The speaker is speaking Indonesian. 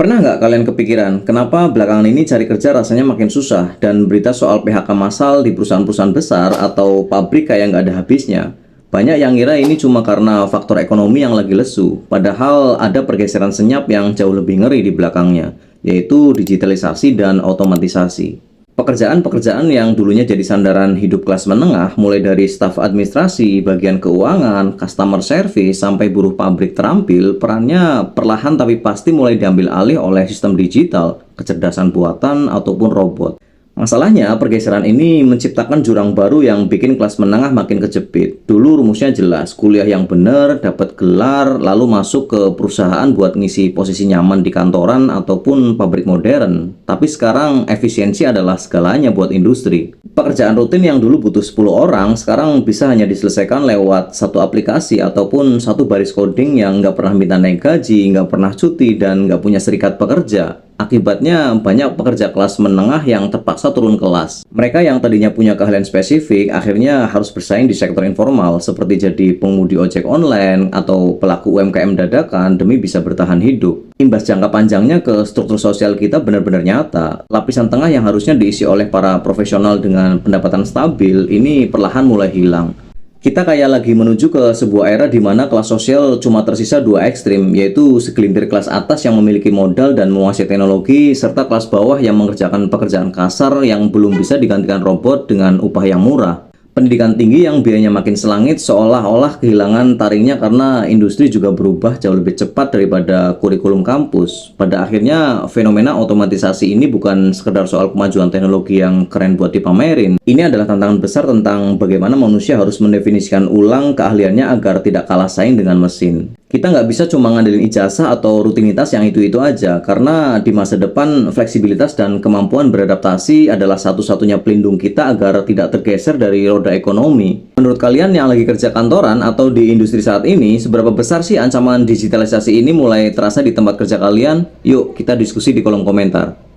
Pernah nggak kalian kepikiran, kenapa belakangan ini cari kerja rasanya makin susah dan berita soal PHK massal di perusahaan-perusahaan besar atau pabrik kayak nggak ada habisnya? Banyak yang ngira ini cuma karena faktor ekonomi yang lagi lesu, padahal ada pergeseran senyap yang jauh lebih ngeri di belakangnya, yaitu digitalisasi dan otomatisasi. Pekerjaan-pekerjaan yang dulunya jadi sandaran hidup kelas menengah, mulai dari staf administrasi, bagian keuangan, customer service, sampai buruh pabrik terampil, perannya perlahan tapi pasti mulai diambil alih oleh sistem digital, kecerdasan buatan, ataupun robot. Masalahnya, pergeseran ini menciptakan jurang baru yang bikin kelas menengah makin kejepit. Dulu rumusnya jelas, kuliah yang benar, dapat gelar, lalu masuk ke perusahaan buat ngisi posisi nyaman di kantoran ataupun pabrik modern. Tapi sekarang efisiensi adalah segalanya buat industri. Pekerjaan rutin yang dulu butuh 10 orang, sekarang bisa hanya diselesaikan lewat satu aplikasi ataupun satu baris coding yang nggak pernah minta naik gaji, nggak pernah cuti, dan nggak punya serikat pekerja. Akibatnya, banyak pekerja kelas menengah yang terpaksa turun kelas. Mereka yang tadinya punya keahlian spesifik, akhirnya harus bersaing di sektor informal, seperti jadi pengemudi ojek online atau pelaku UMKM dadakan demi bisa bertahan hidup. Imbas jangka panjangnya ke struktur sosial kita benar-benar nyata. Lapisan tengah yang harusnya diisi oleh para profesional dengan pendapatan stabil, ini perlahan mulai hilang. Kita kayak lagi menuju ke sebuah era di mana kelas sosial cuma tersisa dua ekstrim, yaitu segelintir kelas atas yang memiliki modal dan menguasai teknologi, serta kelas bawah yang mengerjakan pekerjaan kasar yang belum bisa digantikan robot dengan upah yang murah. Pendidikan tinggi yang biayanya makin selangit seolah-olah kehilangan taringnya karena industri juga berubah jauh lebih cepat daripada kurikulum kampus. Pada akhirnya, fenomena otomatisasi ini bukan sekedar soal kemajuan teknologi yang keren buat dipamerin. Ini adalah tantangan besar tentang bagaimana manusia harus mendefinisikan ulang keahliannya agar tidak kalah saing dengan mesin. Kita nggak bisa cuma ngandelin ijazah atau rutinitas yang itu-itu aja, karena di masa depan fleksibilitas dan kemampuan beradaptasi adalah satu-satunya pelindung kita agar tidak tergeser dari roda ekonomi. Menurut kalian yang lagi kerja kantoran atau di industri saat ini, seberapa besar sih ancaman digitalisasi ini mulai terasa di tempat kerja kalian? Yuk, kita diskusi di kolom komentar.